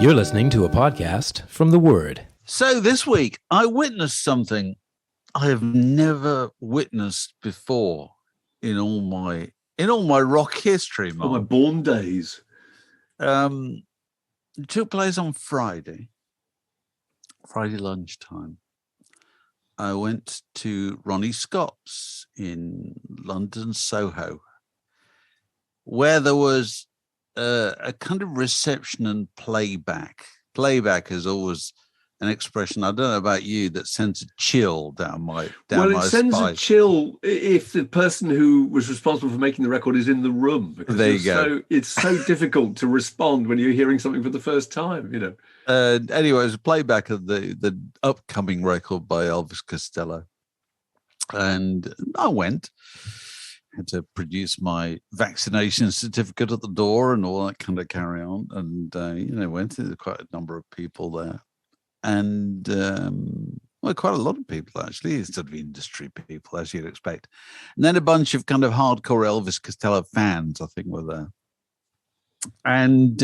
You're listening to a podcast from The Word. So this week, I witnessed something I have never witnessed before in all my rock history, Mark. All my born days. It took place on Friday lunchtime. I went to Ronnie Scott's in London, Soho, where there was a kind of reception and playback. Playback is always an expression, I don't know about you, that sends a chill down my spine. Well, it sends a chill if the person who was responsible for making the record is in the room. Because there you go. It's so difficult to respond when you're hearing something for the first time, you know. Anyway, it was a playback of the upcoming record by Elvis Costello. And I went. Had to produce my vaccination certificate at the door and all that kind of carry on. And, went to quite a number of people there. And, quite a lot of people, actually, sort of industry people, as you'd expect. And then a bunch of kind of hardcore Elvis Costello fans, I think, were there. And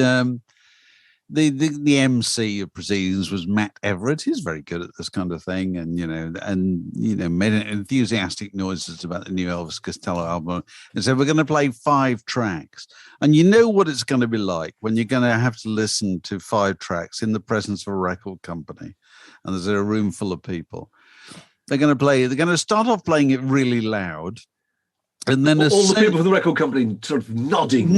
the MC of proceedings was Matt Everett. He's very good at this kind of thing, and made enthusiastic noises about the new Elvis Costello album, and said we're going to play 5 tracks, and you know what it's going to be like when you're going to have to listen to 5 tracks in the presence of a record company, and there's a room full of people. They're going to start off playing it really loud. And then all the people from the record company sort of nodding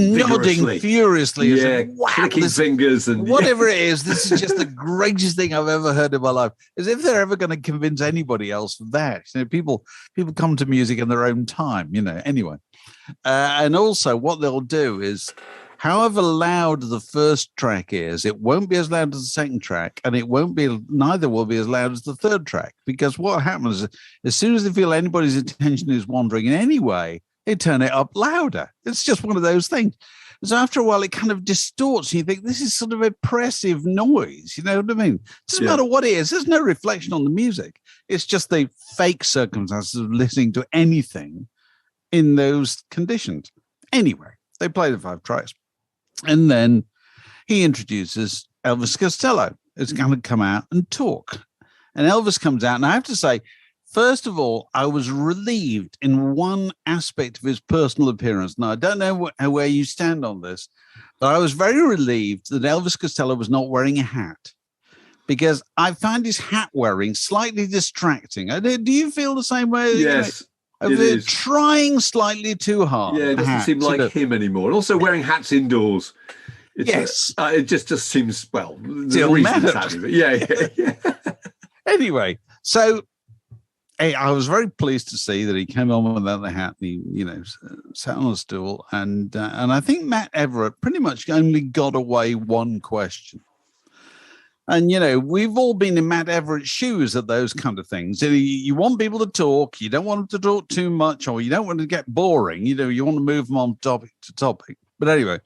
furiously, yeah, wow, clicking fingers and whatever it is. This is just the greatest thing I've ever heard in my life. As if they're ever going to convince anybody else of that. People come to music in their own time. Anyway, and also what they'll do is, however loud the first track is, it won't be as loud as the second track, and neither will be as loud as the third track. Because what happens is, as soon as they feel anybody's attention is wandering in any way, they turn it up louder. It's just one of those things. So after a while, it kind of distorts, and you think, this is sort of oppressive noise. You know what I mean? It doesn't matter what it is. There's no reflection on the music. It's just the fake circumstances of listening to anything in those conditions. Anyway, they play the 5 tracks. And then he introduces Elvis Costello. It's going to come out and talk. And Elvis comes out. And I have to say, first of all, I was relieved in one aspect of his personal appearance. Now, I don't know where you stand on this, but I was very relieved that Elvis Costello was not wearing a hat, because I find his hat wearing slightly distracting. Do you feel the same way? Yes. They're trying slightly too hard. Yeah, it doesn't seem like him anymore. And also wearing hats indoors. Yes. It just seems, well, still matters. Yeah. Anyway, so I was very pleased to see that he came on without the hat. And he, sat on a stool. And I think Matt Everett pretty much only got away one question. And, we've all been in Matt Everett's shoes at those kind of things. You want people to talk. You don't want them to talk too much, or you don't want to get boring. You want to move them on topic to topic. But anyway,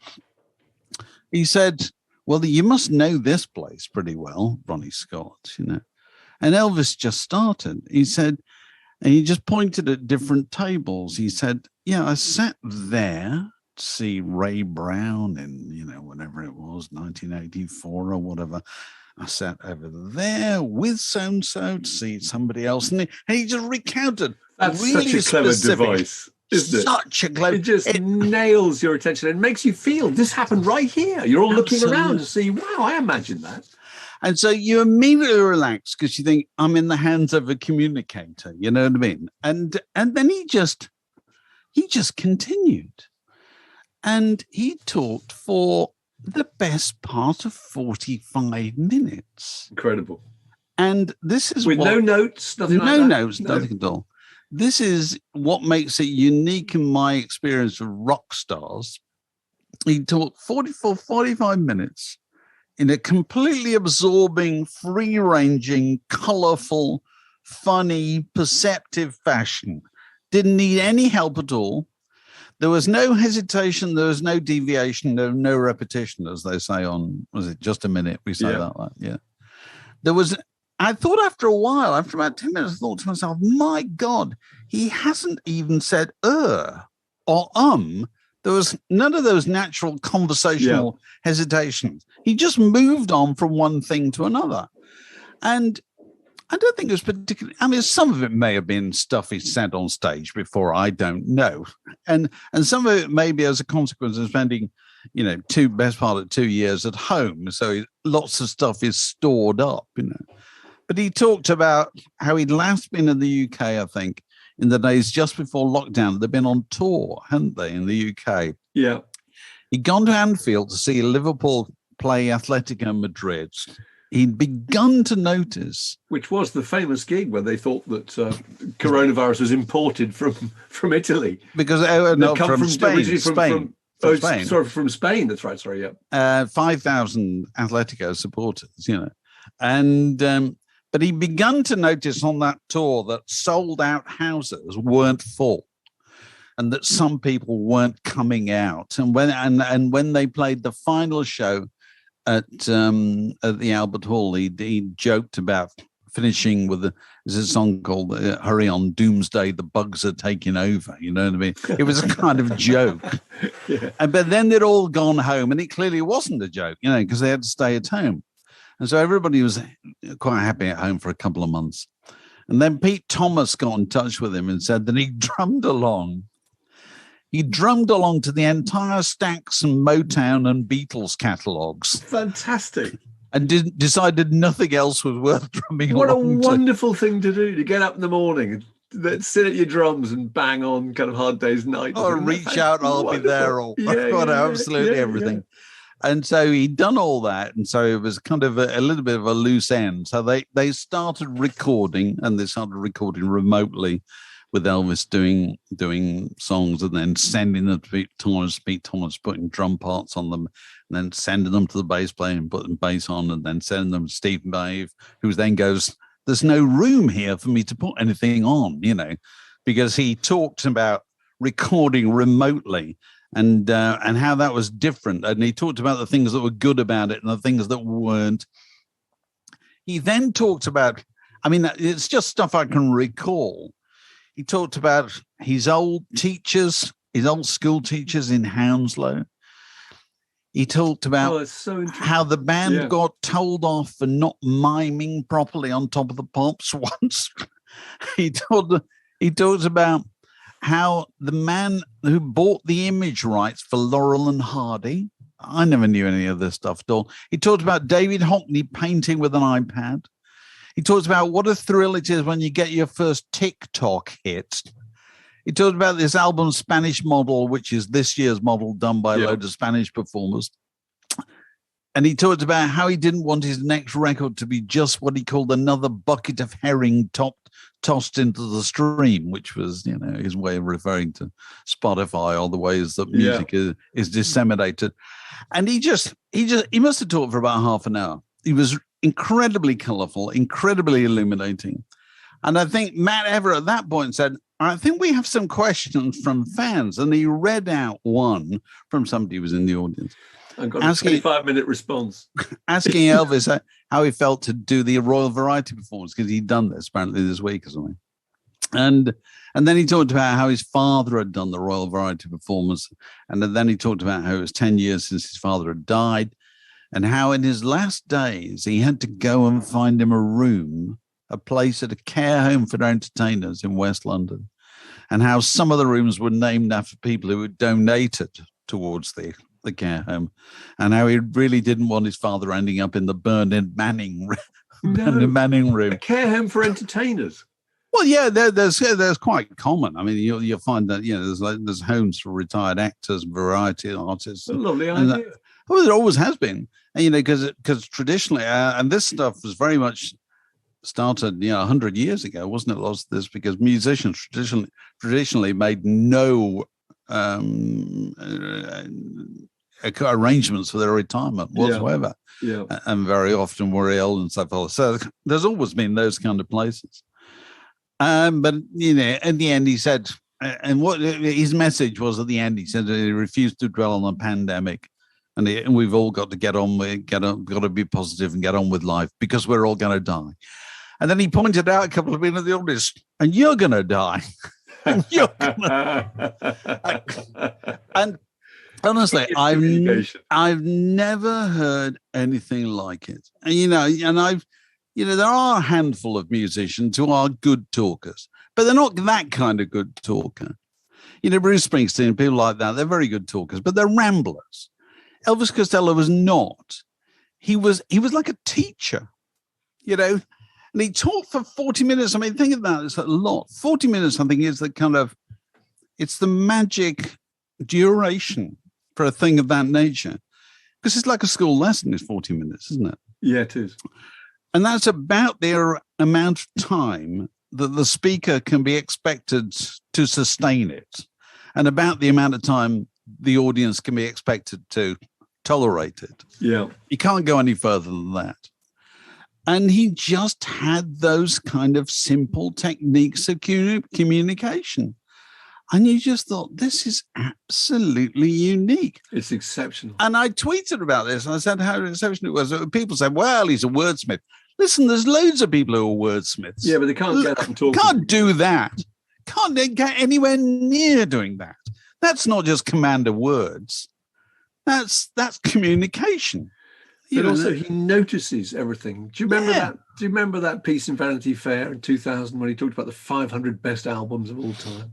he said, well, you must know this place pretty well, Ronnie Scott, And Elvis just started. He said, and he just pointed at different tables. He said, yeah, I sat there to see Ray Brown in, whenever it was, 1984 or whatever. I sat over there with so-and-so to see somebody else. And he just recounted. That's really such a clever device, isn't it? Such a clever... It just nails your attention and makes you feel this happened right here. You're all looking around to see, wow, I imagine that. And so you immediately relax because you think, I'm in the hands of a communicator. You know what I mean? And then he just continued. And he talked for the best part of 45 minutes. Incredible. And this is with no notes, nothing like that? No notes, nothing at all. This is what makes it unique in my experience of rock stars. He talked 45 minutes in a completely absorbing, free-ranging, colorful, funny, perceptive fashion. Didn't need any help at all. There was no hesitation. There was no deviation. No repetition, as they say on, was it Just a Minute? We say that, like, yeah. There was, I thought after a while, after about 10 minutes, I thought to myself, my God, he hasn't even said or There was none of those natural conversational hesitations. He just moved on from one thing to another. And I don't think it was particularly, I mean, some of it may have been stuff he said on stage before, I don't know. And some of it may be as a consequence of spending, best part of 2 years at home. So lots of stuff is stored up, But he talked about how he'd last been in the UK, I think, in the days just before lockdown. They'd been on tour, hadn't they, in the UK? Yeah. He'd gone to Anfield to see Liverpool play Atletico Madrid. He'd begun to notice, which was the famous gig where they thought that coronavirus was imported from Italy, because from Spain. From Spain. That's right. Sorry, yeah. 5,000 Atletico supporters, and but he begun to notice on that tour that sold out houses weren't full, and that some people weren't coming out. And when they played the final show at the Albert Hall, he joked about finishing with there's a song called "Hurry On Doomsday, the Bugs Are Taking Over." You know what I mean? It was a kind of joke. Yeah. But then they'd all gone home, and it clearly wasn't a joke, because they had to stay at home. And so everybody was quite happy at home for a couple of months. And then Pete Thomas got in touch with him and said that he drummed along. He drummed along to the entire Stax and Motown and Beatles catalogues. Fantastic. And decided nothing else was worth drumming What along a wonderful thing to do, to get up in the morning and sit at your drums and bang on kind of Hard Day's Night. Or reach out, I'll be there, or absolutely everything. Yeah. And so he'd done all that, and so it was kind of a little bit of a loose end. So they started recording, and they started recording remotely with Elvis doing songs, and then sending them to Pete Thomas, putting drum parts on them, and then sending them to the bass player and putting bass on, and then sending them to Steve Dave, who then goes, "There's no room here for me to put anything on," because he talked about recording remotely. And how that was different. And he talked about the things that were good about it and the things that weren't. He then talked about, it's just stuff I can recall. He talked about his old school teachers in Hounslow. He talked about how the band got told off for not miming properly on Top of the Pops once. He talked about how the man who bought the image rights for Laurel and Hardy, I never knew any of this stuff at all. He talked about David Hockney painting with an iPad. He talked about what a thrill it is when you get your first TikTok hit. He talked about this album Spanish Model, which is this year's model done by a load of Spanish performers. And he talked about how he didn't want his next record to be just what he called another bucket of herring tossed into the stream, which was, his way of referring to Spotify or the ways that music is disseminated. And he must have talked for about half an hour. He was incredibly colorful, incredibly illuminating. And I think Matt Everett at that point said, I think we have some questions from fans. And he read out one from somebody who was in the audience. I've got a 25-minute response. Asking Elvis how he felt to do the Royal Variety performance, because he'd done this apparently this week or something. And then he talked about how his father had done the Royal Variety performance. And then he talked about how it was 10 years since his father had died, and how in his last days he had to go and find him a place at a care home for entertainers in West London, and how some of the rooms were named after people who had donated towards the care home, and how he really didn't want his father ending up in the Bernard Manning room. A care home for entertainers. Well, yeah, there's quite common. You'll find that there's homes for retired actors, variety artists. A lovely idea. There always has been, because traditionally, and this stuff was very much started 100 years ago, wasn't it? Lots of this because musicians traditionally made no arrangements for their retirement whatsoever, and very often were ill and so forth. So there's always been those kind of places. But in the end, he said, and what his message was at the end, he said that he refused to dwell on the pandemic, and we've all got to got to be positive and get on with life because we're all going to die. And then he pointed out a couple of people in the audience, and you're going to die. And Honestly, Communication. I've never heard anything like it. And there are a handful of musicians who are good talkers, but they're not that kind of good talker. Bruce Springsteen, people like that, they're very good talkers, but they're ramblers. Elvis Costello was not. He was like a teacher, and he talked for 40 minutes. I mean, think of that, it's a lot. 40 minutes, I think, is it's the magic duration for a thing of that nature, because it's like a school lesson is 40 minutes, isn't it? Yeah, it is. And that's about the amount of time that the speaker can be expected to sustain it, and about the amount of time the audience can be expected to tolerate it. Yeah. You can't go any further than that. And he just had those kind of simple techniques of communication. And you just thought, this is absolutely unique. It's exceptional. And I tweeted about this, and I said how exceptional it was. People said, well, he's a wordsmith. Listen, there's loads of people who are wordsmiths. Yeah, but they can't get up and talk. Can't do that. Can't get anywhere near doing that. That's not just command of words. That's communication. But also he notices everything. Do you remember that? Do you remember that piece in Vanity Fair in 2000 when he talked about the 500 best albums of all time?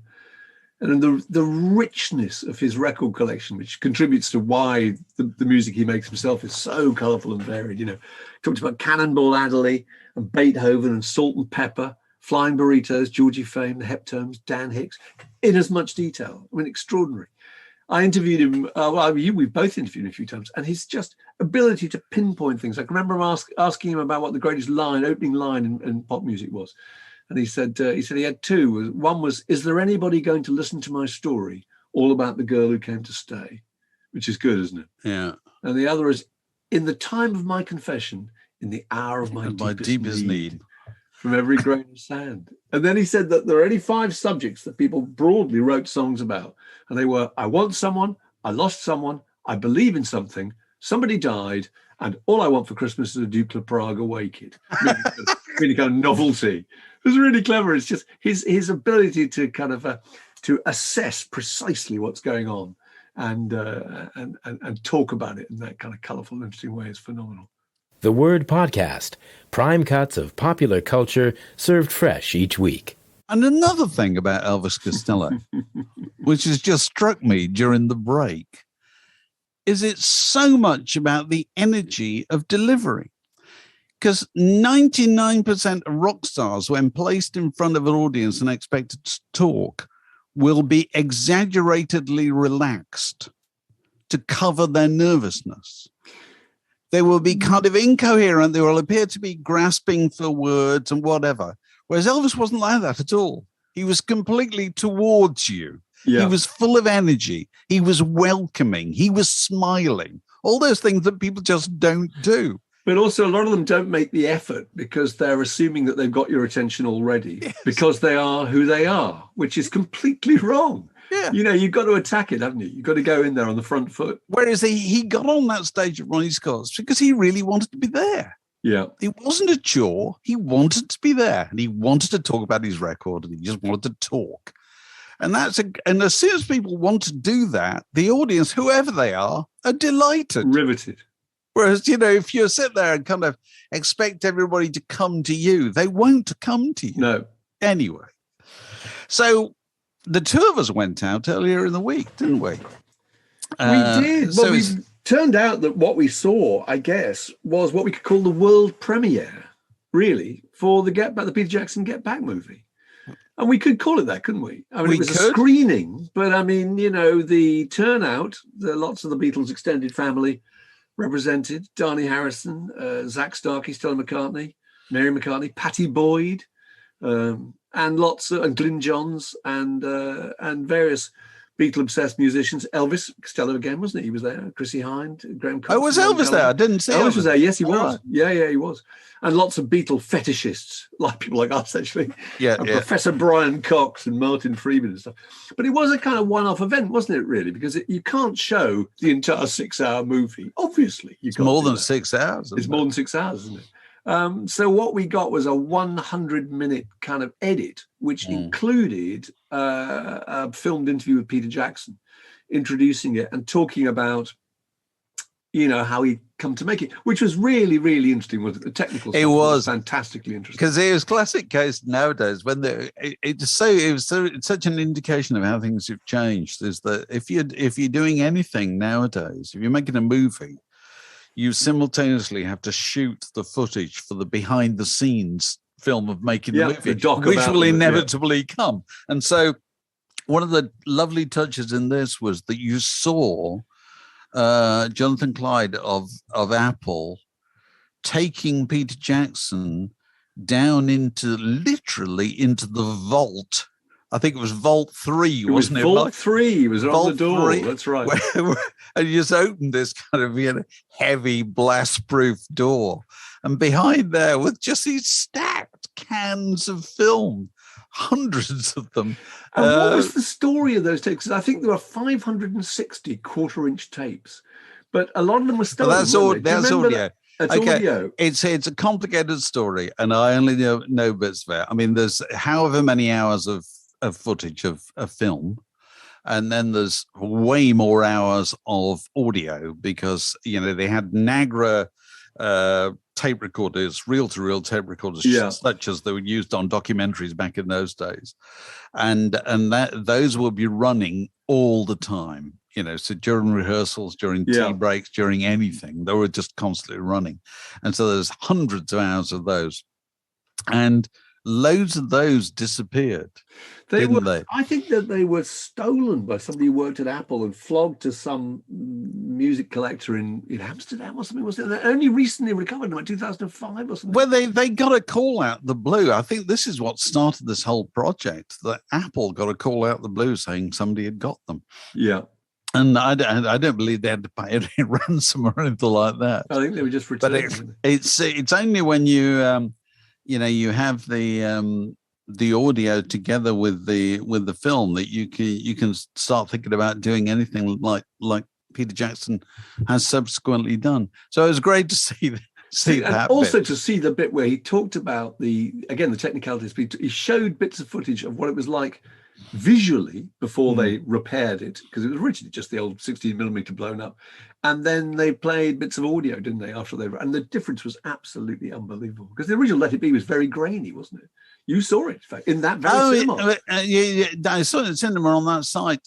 And then the richness of his record collection, which contributes to why the music he makes himself is so colourful and varied. Talked about Cannonball Adderley and Beethoven and Salt and Pepper, Flying Burritos, Georgie Fame, the Heptones, Dan Hicks, in as much detail. I mean, extraordinary. I interviewed him. We've both interviewed him a few times, and his just ability to pinpoint things. I can remember asking him about what the greatest opening line in pop music was. And he said he had two. One was, is there anybody going to listen to my story all about the girl who came to stay? Which is good, isn't it? Yeah. And the other is, in the time of my confession, in the hour of my deepest need, from every grain of sand. And then he said that there are only 5 subjects that people broadly wrote songs about. And they were, I want someone, I lost someone, I believe in something, somebody died, and all I want for Christmas is a Dukla Prague Away kit. Really kind of novelty. It was really clever. It's just his ability to kind of to assess precisely what's going on and talk about it in that kind of colourful, interesting way is phenomenal. The Word Podcast, prime cuts of popular culture served fresh each week. And another thing about Elvis Costello, which has just struck me during the break, is it's so much about the energy of delivery. Because 99% of rock stars, when placed in front of an audience and expected to talk, will be exaggeratedly relaxed to cover their nervousness. They will be kind of incoherent. They will appear to be grasping for words and whatever. Whereas Elvis wasn't like that at all. He was completely towards you. Yeah. He was full of energy. He was welcoming. He was smiling. All those things that people just don't do. But also a lot of them don't make the effort because they're assuming that they've got your attention already because they are who they are, which is completely wrong. Yeah. You've got to attack it, haven't you? You've got to go in there on the front foot. Whereas he got on that stage at Ronnie Scott's because he really wanted to be there. Yeah. It wasn't a chore. He wanted to be there and he wanted to talk about his record and he just wanted to talk. And and as soon as people want to do that, the audience, whoever they are delighted. Riveted. Whereas, if you sit there and kind of expect everybody to come to you, they won't come to you. No. Anyway. So the two of us went out earlier in the week, didn't we? We did. Well, it turned out that what we saw, I guess, was what we could call the world premiere, really, for the Peter Jackson Get Back movie. And we could call it that, couldn't we? I mean, it was a screening, but I mean, the turnout, lots of the Beatles' extended family represented, Dhani Harrison, Zach Starkey, Stella McCartney, Mary McCartney, Pattie Boyd, and Glyn Johns and various Beatle-obsessed musicians. Elvis Costello again, wasn't he? He was there. Chrissy Hind, Graham Coxon. Oh, was Elvis there? I didn't see Elvis was there. Yes, he was. Right. Yeah, he was. And lots of Beatle fetishists, like people like us, actually. Yeah, Professor Brian Cox and Martin Freeman and stuff. But it was a kind of one-off event, wasn't it, really? Because you can't show the entire 6-hour movie. Obviously, it's more than 6 hours. It's more than 6 hours, isn't it? So what we got was a 100-minute kind of edit, which included a filmed interview with Peter Jackson, introducing it and talking about, how he'd come to make it, which was really, really interesting. Was it the technical stuff? It was fantastically interesting because it was classic case nowadays when it's such an indication of how things have changed. Is that if you're doing anything nowadays, if you're making a movie, you simultaneously have to shoot the footage for the behind the scenes film of making the movie, which will inevitably come. And so one of the lovely touches in this was that you saw Jonathan Clyde of Apple taking Peter Jackson down literally into the vault. I think it was Vault 3, wasn't it? Vault 3 was Vault on the door. 3, that's right. And you just opened this kind of heavy blast-proof door, and behind there with just these stacked cans of film, hundreds of them. And what was the story of those tapes? I think there were 560 quarter-inch tapes, but a lot of them were stolen. That's audio. That's audio. It's a complicated story, and I only know bits of it. I mean, there's however many hours of footage of film, and then there's way more hours of audio because they had Nagra tape recorders, reel-to-reel tape recorders, such as they were used on documentaries back in those days, and those will be running all the time. So during rehearsals, during tea breaks, during anything, they were just constantly running, and so there's hundreds of hours of those, and loads of those disappeared. Didn't they? I think that they were stolen by somebody who worked at Apple and flogged to some music collector in Amsterdam or something. Was it? They only recently recovered them in 2005 or something. Well, they got a call out the blue. I think this is what started this whole project. That Apple got a call out the blue saying somebody had got them. Yeah. And I don't believe they had to pay any ransom or anything like that. I think they were just returned. But it's only when you you have the audio together with the film that you can start thinking about doing anything like Peter Jackson has subsequently done. So it was great to see that. And also to see the bit where he talked about the technicalities. He showed bits of footage of what it was like visually before they repaired it, because it was originally just the old 16mm blown up, and then they played bits of audio, didn't they, after and the difference was absolutely unbelievable, because the original Let It Be was very grainy, wasn't it? You saw it, in fact, in that very cinema. I saw it in cinema on that site.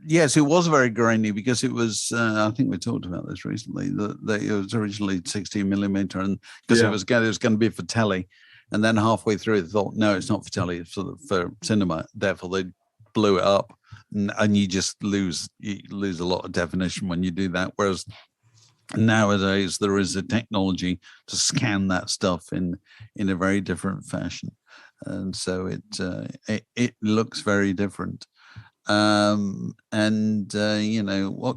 Yes, it was very grainy because it was. I think we talked about this recently. That it was originally 16mm, and because it was going to be for telly. And then halfway through, they thought, no, it's not for telly, it's for cinema. Therefore, they blew it up, and you just lose a lot of definition when you do that. Whereas nowadays, there is a technology to scan that stuff in a very different fashion, and so it looks very different. What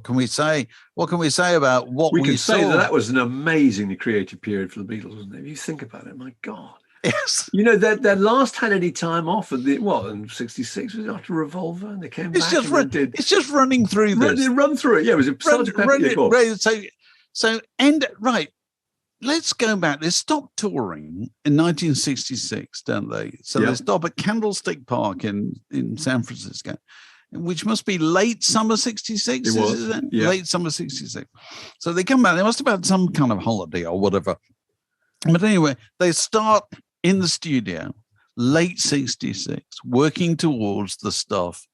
can we say? What can we say about what we can saw? say that was an amazingly creative period for the Beatles, wasn't it? If you think about it, my God. Yes. Their last had any time off in 66 was after Revolver, and they came back. It's just running through this. Run through it. Yeah, it was a right. Let's go back. They stopped touring in 1966, don't they? So they stop at Candlestick Park in San Francisco, which must be late summer 66. It was. Late summer 66. So they come back. They must have had some kind of holiday or whatever. But anyway, they start in the studio, late 66, working towards the stuff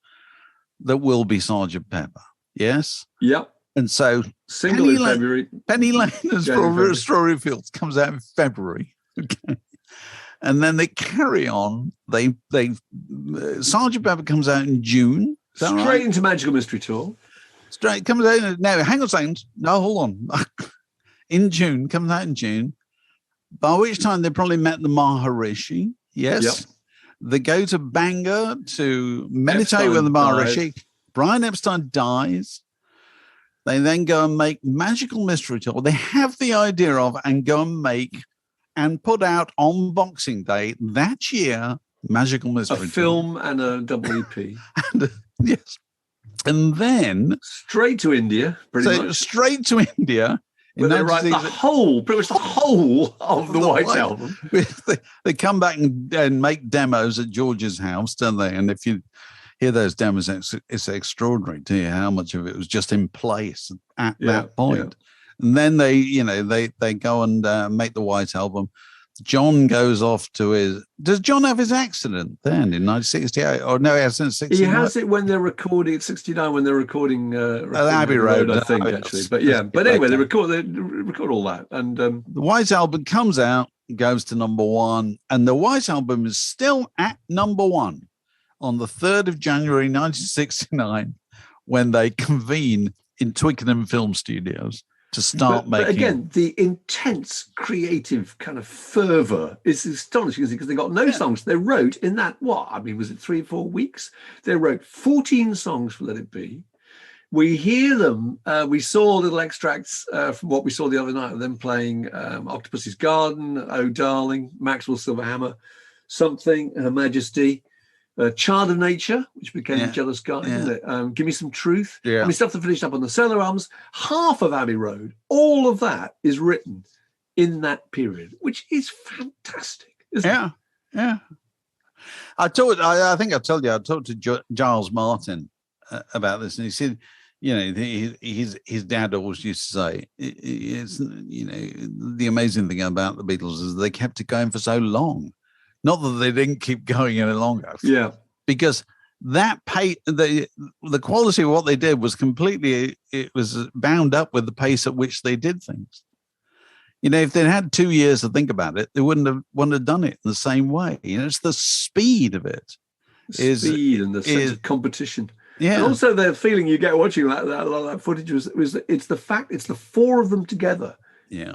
that will be Sgt. Pepper. Yes? Yep. And so single in February. Penny Lane and Strawberry Fields comes out in February. Okay. And then they carry on. Sgt. Pepper comes out in June. Straight into Magical Mystery Tour. Straight comes out. No, hang on a second. No, hold on. In June, comes out in June. By which time they probably met the Maharishi. Yes. Yep. They go to Bangor to meditate with the Maharishi. Brian Epstein dies. They then go and make Magical Mystery Tour. They have the idea of and go and make and put out on Boxing Day that year Magical Mystery Tour. A film and a double EP. Yes. And then straight to India, pretty much. Straight to India. Where they write pretty much the whole of the White Album. They come back and make demos at George's house, don't they? And if hear those demos. It's extraordinary to hear how much of it was just in place at that point. And then they go and make the White Album. John goes off to his. Does John have his accident then in 1968? Or no, he has in 69. He has it when they're recording. It's 69 when they're recording Abbey Road, I think actually. But yeah, but anyway, they record all that, and the White Album comes out, goes to number one, and the White Album is still at number one on the 3rd of January 1969 when they convene in Twickenham Film Studios to start making. But again, the intense creative kind of fervor is astonishing because they got no songs. They wrote in that, was it 3 or 4 weeks? They wrote 14 songs for Let It Be. We hear them. We saw little extracts from what we saw the other night of them playing Octopus's Garden, Oh Darling, Maxwell Silverhammer, Something, Her Majesty, Child of Nature, which became Jealous Guy, isn't it? Give Me Some Truth. Yeah. I mean, stuff that finished up on the solo albums. Half of Abbey Road, all of that is written in that period, which is fantastic, isn't it? Yeah. I think I told you, I talked to Giles Martin about this, and he said, his dad always used to say, it's, the amazing thing about the Beatles is they kept it going for so long. Not that they didn't keep going any longer. Yeah. Because that the quality of what they did was completely, it was bound up with the pace at which they did things. If they'd had 2 years to think about it, they wouldn't have done it in the same way. It's the speed of it. Speed and the sense of competition. Yeah. And also the feeling you get watching a lot of that footage was it's the fact it's the four of them together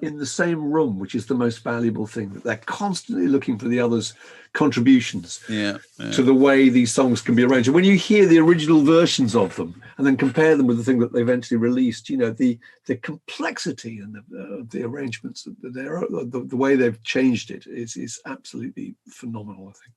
in the same room, which is the most valuable thing, that they're constantly looking for the other's contributions to the way these songs can be arranged. And when you hear the original versions of them and then compare them with the thing that they eventually released, the complexity and the arrangements, the way they've changed it is absolutely phenomenal, I think.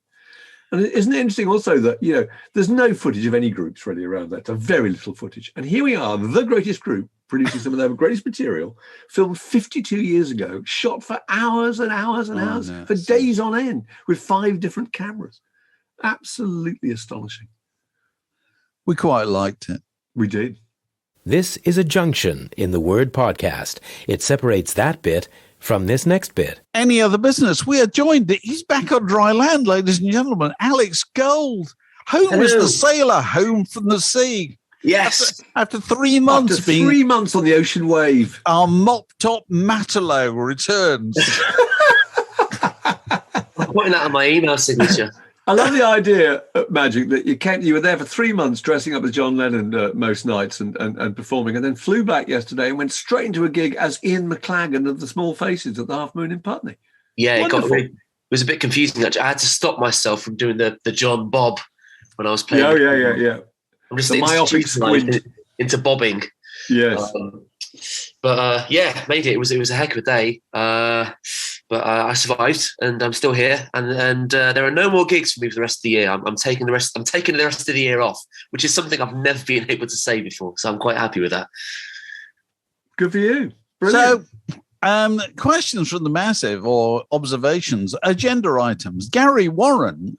And isn't it interesting also that, there's no footage of any groups really around that time, very little footage. And here we are, the greatest group, producing some of their greatest material, filmed 52 years ago, shot for hours and hours and hours, for days on end, with 5 different cameras. Absolutely astonishing. We quite liked it. We did. This is a junction in the word podcast. It separates that bit from this next bit. Any other business? We are joined. He's back on dry land, ladies and gentlemen. Alex Gold. Home is the sailor, home from the sea. Yes. After 3 months After 3 months on the ocean wave. Our mop-top Matelot returns. I'm putting that on my email signature. I love the idea, Magic, that you were there for 3 months dressing up as John Lennon most nights and performing, and then flew back yesterday and went straight into a gig as Ian McLagan of the Small Faces at the Half Moon in Putney. Yeah, it was a bit confusing, actually. I had to stop myself from doing the John Bob when I was playing. Yeah. I'm just the myopic squint into bobbing. Yes. Made it. It was a heck of a day. But I survived, and I'm still here. And there are no more gigs for me for the rest of the year. I'm taking the rest of the year off, which is something I've never been able to say before. So I'm quite happy with that. Good for you. Brilliant. So, questions from the massive or observations, agenda items. Gary Warren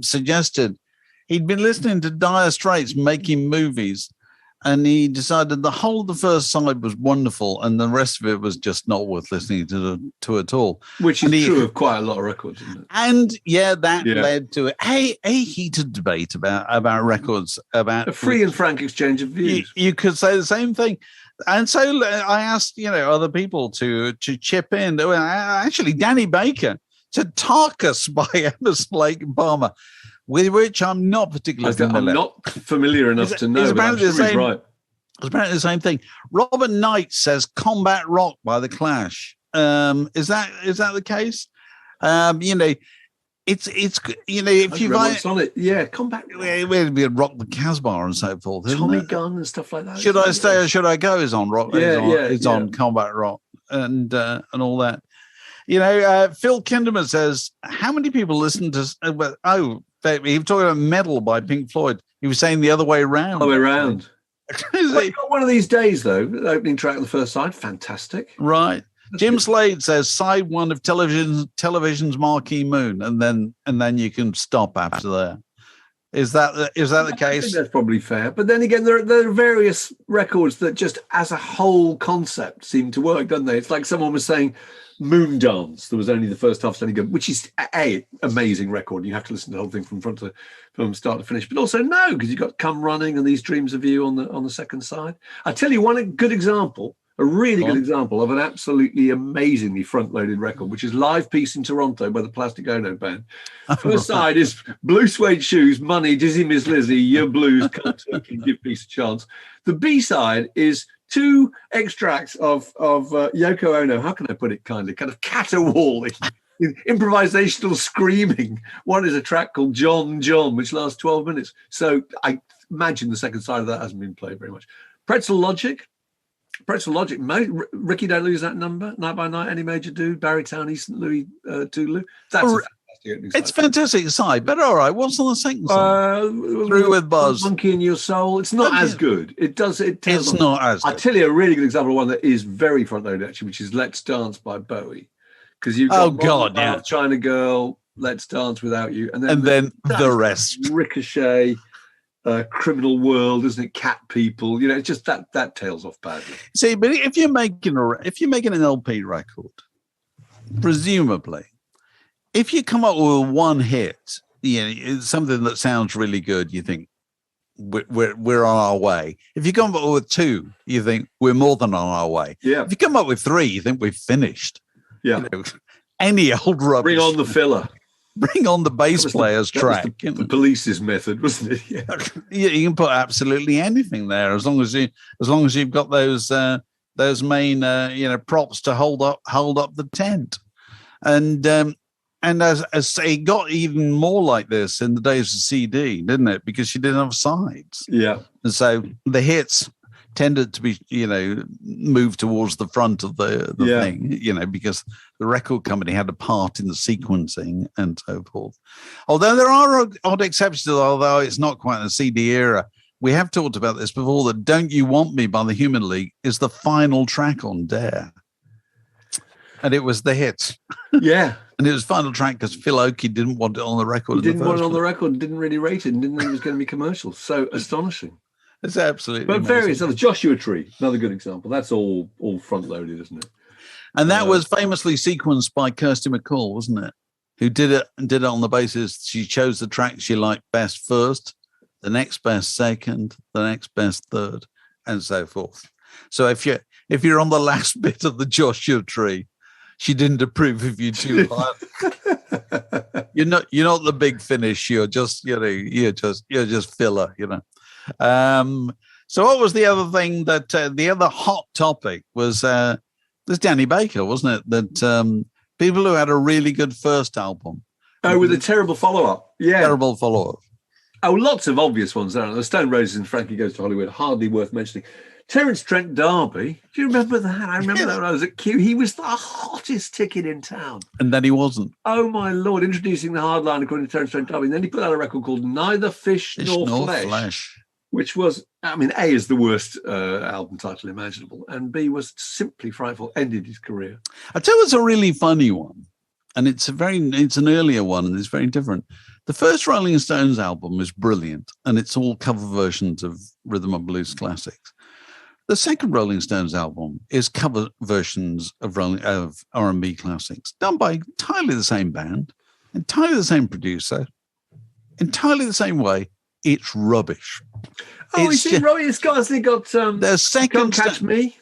suggested he'd been listening to Dire Straits making movies, and he decided the whole of the first side was wonderful and the rest of it was just not worth listening to at all. Which is true of quite a lot of records, isn't it? And that led to a heated debate about records, about a free and frank exchange of views. You could say the same thing. And so I asked, other people to chip in. Actually, Danny Baker said Tarkus by Emerson, Lake and Palmer, with which I'm not particularly familiar. I'm not familiar enough to know. It's apparently the same. Right. It's apparently the same thing. Robert Knight says Combat Rock by The Clash. Is that the case? It's if you what's on it, Combat Rock. It'd be Rock the Casbah and so forth. Tommy Gunn and stuff like that. Should I stay or should I go? Is on Rock. It's on Combat Rock and all that. Phil Kinderman says, how many people listen to? He was talking about Metal by Pink Floyd. He was saying the other way around. Other way around. Well, got one of these days, though. The opening track on the first side, fantastic. Right. Jim Slade says side one of television's Marquee Moon, and then you can stop after there. Is that the I think case? that's probably fair. But then again, there are various records that just as a whole concept seem to work, don't they? It's like someone was saying Moon Dance. There was only the first half standing good, which is amazing record. You have to listen to the whole thing from start to finish. But also no, because you've got Come Running and These Dreams of You on the second side. I tell you one good example. A really good example of an absolutely amazingly front-loaded record, which is Live Peace in Toronto by the Plastic Ono Band. First side is Blue Suede Shoes, Money, Dizzy Miss Lizzie, Your Blues, Can't Take and Give Peace a Chance. The B-side is 2 extracts of Yoko Ono, how can I put it kindly, kind of caterwauling, improvisational screaming. One is a track called John John, which lasts 12 minutes. So I imagine the second side of that hasn't been played very much. Pretzel Logic, Ricky Don't Lose That Number, Night by Night, Any Major Dude, Barrytown, East St. Louis, Toulouse. That's a fantastic opening side. It's fantastic side, but all right. What's on the second side? Through with Buzz. Monkey in Your Soul. It's not as good. It's not as good. I'll tell you a really good example of one that is very front-loaded, actually, which is Let's Dance by Bowie. Because you've got China Girl, Let's Dance Without You, and then the rest. Ricochet. Criminal World, isn't it? Cat People, it's just that tails off badly. See, but if you're making an LP record, presumably, if you come up with one hit, it's something that sounds really good, you think we're on our way. If you come up with 2, you think we're more than on our way. Yeah. If you come up with 3, you think we've finished. Yeah. Any old rubbish. Bring on the filler. Bring on the bass player's track. The Police's method, wasn't it? Yeah. You can put absolutely anything there as long as you've got those main props to hold up the tent. And as it got even more like this in the days of CD, didn't it? Because you didn't have sides. Yeah. And so the hits tended to be, moved towards the front of the thing, because the record company had a part in the sequencing and so forth. Although there are odd exceptions, although it's not quite the CD era. We have talked about this before, that Don't You Want Me by the Human League is the final track on Dare. And it was the hit. Yeah. And it was final track because Phil Oakey didn't want it on the record. He didn't want it on the record, didn't really rate it, and didn't think it was going to be commercial. So astonishing. It's absolutely but amazing. Various other Joshua Tree, another good example. That's all front loaded, isn't it? And that was famously sequenced by Kirsty MacColl, wasn't it? Who did it on the basis she chose the track she liked best first, the next best second, the next best third, and so forth. So if you're on the last bit of the Joshua Tree, she didn't approve of you too hard. You're not the big finish. You're just you're just filler. So what was the other thing that the other hot topic was? There's Danny Baker, wasn't it? That people who had a really good first album. Oh, with a terrible follow-up. Yeah. Terrible follow-up. Oh, lots of obvious ones there. The Stone Roses and Frankie Goes to Hollywood, hardly worth mentioning. Terence Trent D'Arby. Do you remember that? I remember that when I was at Q. He was the hottest ticket in town. And then he wasn't. Oh, my Lord. Introducing the hard line according to Terence Trent D'Arby. And then he put out a record called Neither Fish Nor Flesh. Which was, A is the worst album title imaginable, and B was simply frightful, ended his career. I tell you what's a really funny one, and it's an earlier one, and it's very different. The first Rolling Stones album is brilliant, and it's all cover versions of rhythm and blues classics. The second Rolling Stones album is cover versions of R&B classics, done by entirely the same band, entirely the same producer, entirely the same way. It's rubbish. Oh, it's got the second Can't Catch Me,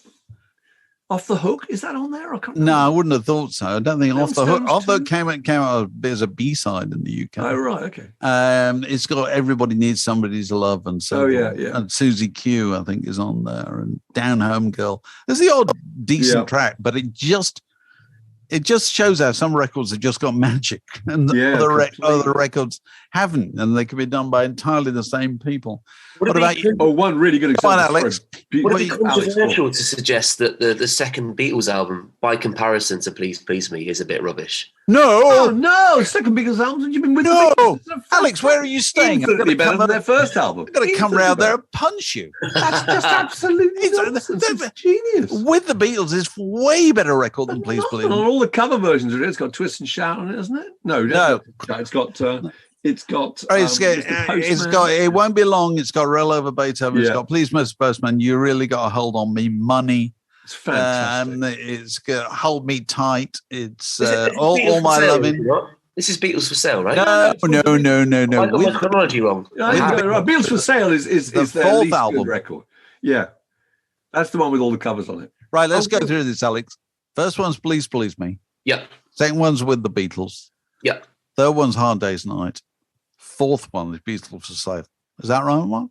Off the Hook. Is that on there? I can't remember. No, I wouldn't have thought so. I don't think Off the Hook. Off the Hook came out as a B-side in the UK. Oh, right, okay. It's got Everybody Needs Somebody's Love and so. Oh, yeah. And Susie Q, I think, is on there, and Down Home Girl. There's the odd decent track, but it just shows how some records have just got magic, and other records haven't, and they can be done by entirely the same people. What about you? Oh, one really good example. Alex. Would it be controversial to suggest that the second Beatles album, by comparison to Please Please Me, is a bit rubbish? No, second Beatles album. You've been with the Beatles. Alex, where are you staying? Infinitely better than their first album. I'm going to come round there and punch you. That's just absolutely nonsense. It's genius. With the Beatles, it's way better record than Please Please Me. On all the cover versions of it, it's got Twist and Shout on it, hasn't it? No. It's got It's got. It won't be long. It's got Roll Over Beethoven. It's got Please, Mr. Postman. You really got a hold on me. Money. It's fantastic. It's got Hold Me Tight. It's All My Loving. This is Beatles for Sale, right? No. I got my chronology wrong. Beatles for Sale is the their fourth least album good record. Yeah, that's the one with all the covers on it. Right, let's go through this, Alex. First one's Please Please Me. Yeah. Second one's With the Beatles. Yeah. Third one's Hard Day's Night. Fourth one is Beatles for Sale. Is that right, Mark?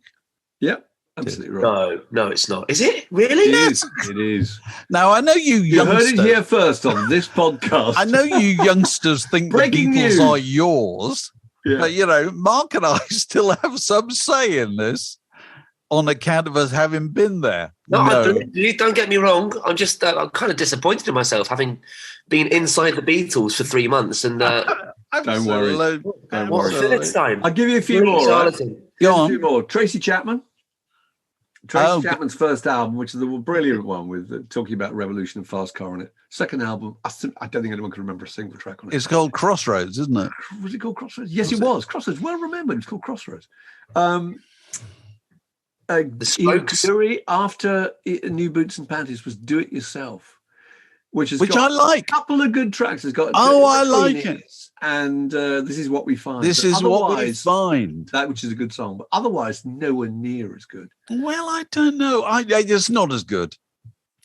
Yeah, absolutely right. No, it's not. Is it really? It is. Now, I know you youngsters. You heard it here first on this podcast. I know you youngsters think the Beatles are yours. Yeah. But, Mark and I still have some say in this on account of us having been there. No. Don't get me wrong. I'm just I'm kind of disappointed in myself having been inside the Beatles for 3 months and don't worry. What's the next time? I'll give you a few more. Go on. A few more. Tracy Chapman. Chapman's first album, which is a brilliant one with talking about revolution and fast car on it. Second album, I don't think anyone can remember a single track on it. It's called Crossroads, isn't it? Was it called Crossroads? Yes, it was. Crossroads. Well remembered. It's called Crossroads. The Strokes. After New Boots and Panties was Do It Yourself, which I like. A couple of good tracks. It's got I like it. And This Is What We Find. This is what we find. That which is a good song, but otherwise nowhere near as good. Well, I don't know. It's not as good.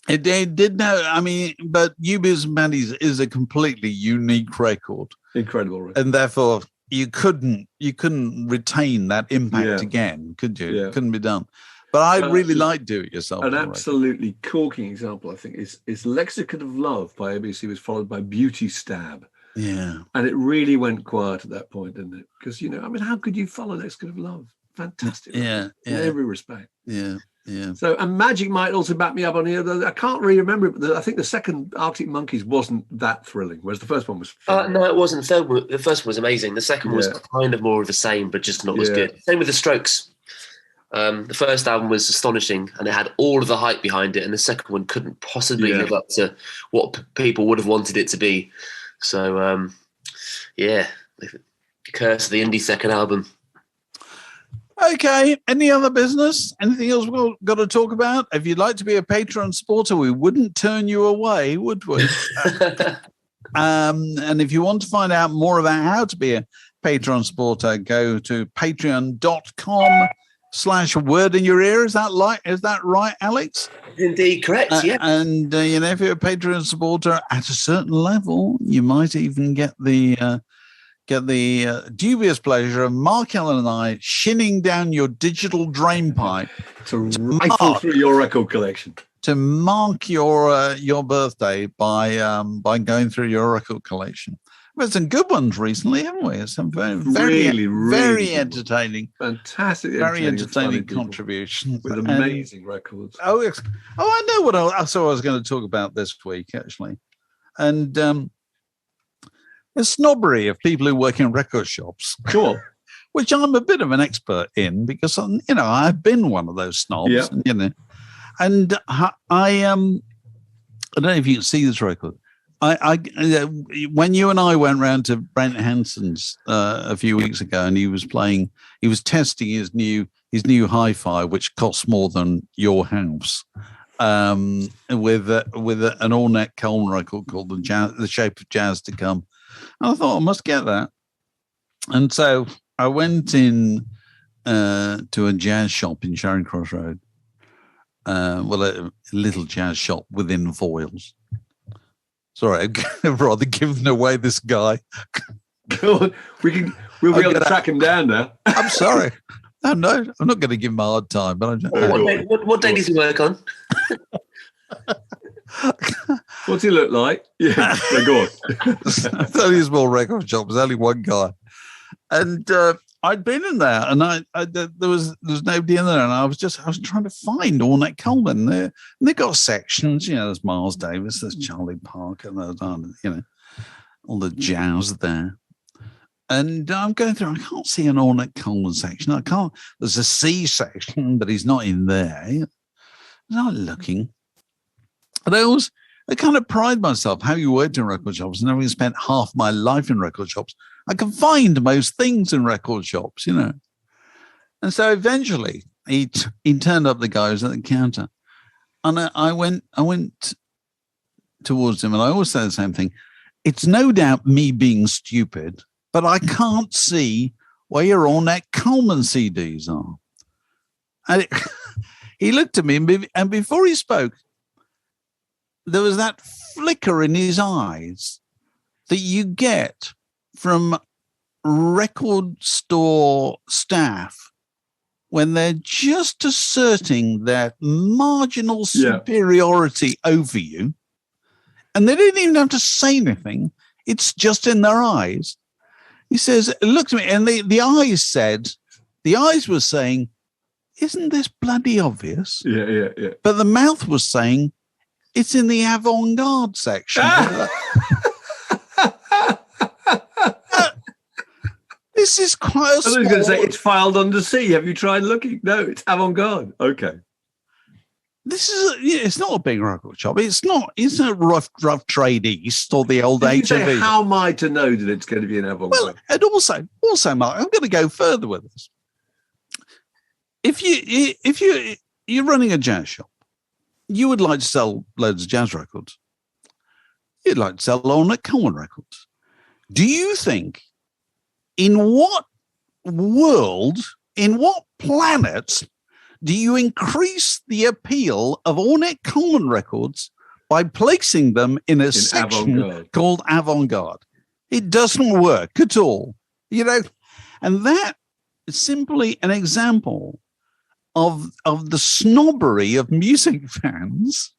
It did know. I mean, but New Boots and Panties is a completely unique record. Incredible, right? And therefore you couldn't retain that impact again, could you? Yeah. Couldn't be done. But I really like Do It Yourself. An absolutely corking example, I think, is Lexicon of Love by ABC was followed by Beauty Stab. Yeah. And it really went quiet at that point, didn't it? Because, how could you follow Lexicon of Love? Fantastic. Yeah. In every respect. Yeah. Yeah. So, and Magic might also back me up on here. I can't really remember it, but I think the second Arctic Monkeys wasn't that thrilling, whereas the first one was no, it wasn't. The first one was amazing. The second was kind of more of the same, but just not as good. Same with the Strokes. The first album was astonishing, and it had all of the hype behind it, and the second one couldn't possibly live up to what people would have wanted it to be. So, the curse of the indie second album. Okay, any other business? Anything else we've got to talk about? If you'd like to be a Patreon supporter, we wouldn't turn you away, would we? And if you want to find out more about how to be a Patreon supporter, go to patreon.com/word in your ear. Is that right, Alex? Indeed, correct, yeah. And, if you're a Patreon supporter at a certain level, you might even get the dubious pleasure of Mark Allen and I shinning down your digital drain pipe to rifle through your record collection, to mark your birthday by going through your record collection. We've had some good ones recently, haven't we? Some very entertaining, fantastic, very entertaining contributions with amazing records. Oh, yes. I know what else I was going to talk about this week, actually, and. The snobbery of people who work in record shops. Sure. Which I'm a bit of an expert in because, I've been one of those snobs, and I don't know if you can see this record. When you and I went round to Brent Hanson's a few weeks ago, and he was testing his new hi-fi, which costs more than your house, with an all-neck Coleman record called The Shape of Jazz to Come. I thought I must get that. And so I went in to a jazz shop in Charing Cross Road. A little jazz shop within Foyles. Sorry, I've rather given away this guy. We'll be able to track him down now. I'm sorry. No, I'm not going to give him a hard time. But what day does he work on? What's he look like? Yeah, go on. It's only a small record shop. There's only one guy, and I'd been in there, and there was nobody in there, and I was trying to find Ornette Coleman there, and they got sections. There's Miles Davis, there's Charlie Parker, there's all the jazz there. And I'm going through. I can't see an Ornette Coleman section. I can't. There's a C section, but he's not in there. I'm not looking. But I kind of pride myself, having worked in record shops and having spent half my life in record shops, I can find most things in record shops, you know. And so eventually he turned up the guys at the counter, and I went towards him, and I always say the same thing. It's no doubt me being stupid, but I can't see where your Ornette Coleman CDs are. And he looked at me, and before he spoke, there was that flicker in his eyes that you get from record store staff when they're just asserting their marginal superiority over you. And they didn't even have to say anything. It's just in their eyes. He says, look at me. And the eyes were saying, isn't this bloody obvious? Yeah. But the mouth was saying, it's in the avant-garde section. This is quite a I was going to say, it's filed under C. Have you tried looking? No, it's avant-garde. Okay. This is it's not a big record shop. It's not rough trade East or the old HMV. How am I to know that it's going to be an avant-garde? Well, and also, Mark, I'm going to go further with this. If you're running a jazz shop, you would like to sell loads of jazz records. You'd like to sell Ornette Coleman records. Do you think in what planet do you increase the appeal of Ornette Coleman records by placing them in a section called avant-garde? It doesn't work at all, you know. And that is simply an example of the snobbery of music fans.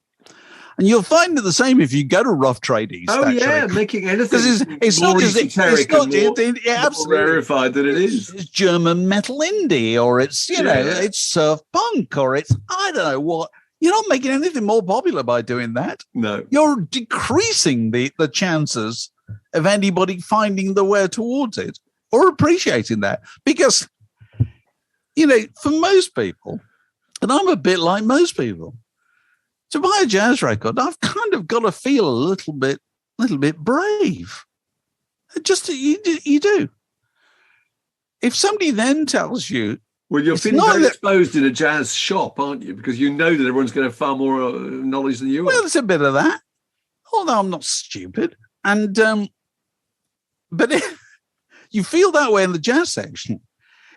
And you'll find it the same if you go to Rough Trade East. Oh, yeah, making anything it's more not esoteric absolutely rarefied than it is. It's German metal indie, or it's, you know, it's surf punk, or it's, I don't know what. You're not making anything more popular by doing that. No. You're decreasing the chances of anybody finding the way towards it or appreciating that. Because, you know, for most people, and I'm a bit like most people, to buy a jazz record, I've kind of got to feel a little bit brave. Just you do. If somebody then tells you, well, you're feeling very exposed in a jazz shop, aren't you? Because you know that everyone's going to have far more knowledge than you are. Well, there's a bit of that. Although I'm not stupid, and but you feel that way in the jazz section.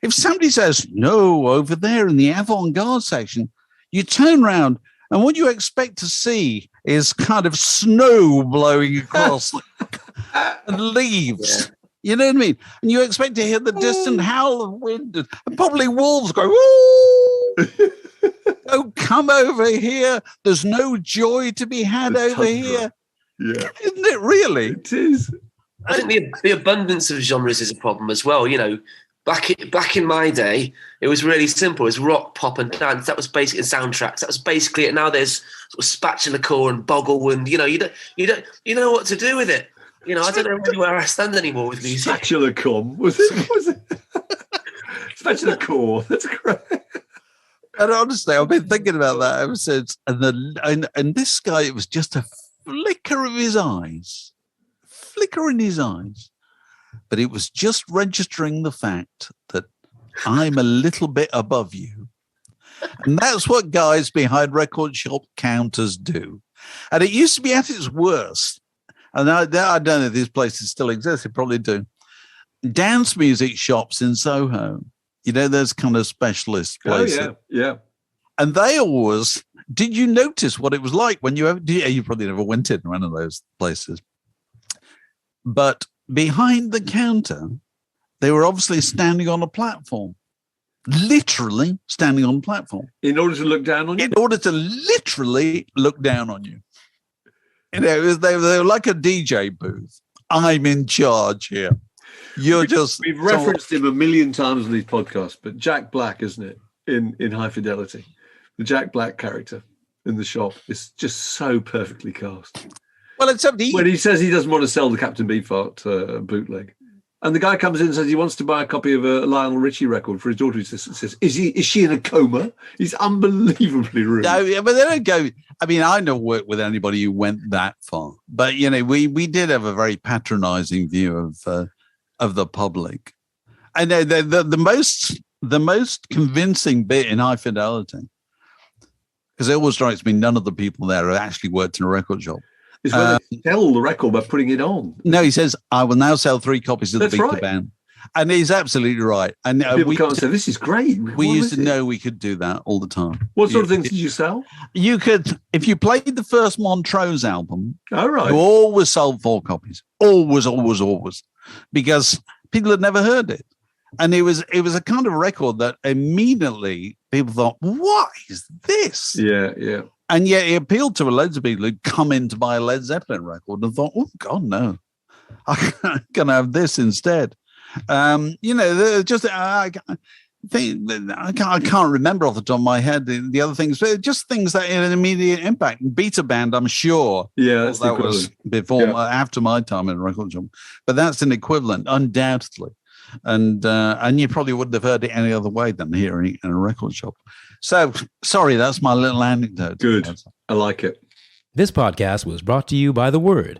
If somebody says no over there in the avant-garde section, you turn around. And what you expect to see is kind of snow blowing across and leaves. Yeah. You know what I mean? And you expect to hear the distant howl of wind and probably wolves go, "Ooh! Oh, come over here. There's no joy to be had over here." Yeah. Isn't it really? It is. I think the abundance of genres is a problem as well. You know, back in my day, it was really simple. It was rock, pop, and dance. That was basically soundtracks. That was basically it. Now there's sort of spatula core and boggle, and you know what to do with it. You know, I don't know really where I stand anymore with music. Spatula com was it? Spatula core. That's great. And honestly, I've been thinking about that ever since. And this guy, it was just a flicker of his eyes, flicker in his eyes. But it was just registering the fact that I'm a little bit above you. And that's what guys behind record shop counters do. And it used to be at its worst. And I don't know if these places still exist. They probably do. Dance music shops in Soho. You know, those kind of specialist places. Oh, yeah. And they always, did you notice what it was like when you probably never went in one of those places. But behind the counter, they were obviously standing on a platform, literally standing on a platform. In order to look down on you? In order to literally look down on you. You know, they were like a DJ booth. I'm in charge here. We've referenced him a million times on these podcasts, but Jack Black, isn't it, in High Fidelity? The Jack Black character in the shop is just so perfectly cast. Well, except when he says he doesn't want to sell the Captain Beefheart bootleg, and the guy comes in and says he wants to buy a copy of a Lionel Richie record for his daughter. He says, "Is she in a coma?" He's unbelievably rude. No, but they don't go. I mean, I never worked with anybody who went that far, but you know, we did have a very patronising view of of the public. And the most convincing bit in High Fidelity, because it always strikes me none of the people there have actually worked in a record shop. Is when they sell the record by putting it on. No, he says, I will now sell 3 copies of the Beta right. Band. And he's absolutely right. And people can't say, this is great. We used to know we could do that all the time. What sort of things did you sell? You could, if you played the first Montrose album, all right. you always sold 4 copies. Always, always, always. Because people had never heard it. And it was a kind of record that immediately people thought, what is this? Yeah, yeah. And yet it appealed to loads of people who'd come in to buy a Led Zeppelin record and thought, oh, God, no. I'm going to have this instead. I can't remember off the top of my head the other things, but just things that had an immediate impact. Beta Band, I'm sure. Yeah, that was before, after my time in a record shop. But that's an equivalent, undoubtedly. And you probably wouldn't have heard it any other way than hearing it in a record shop. So, sorry, that's my little anecdote. Good. I like it. This podcast was brought to you by The Word.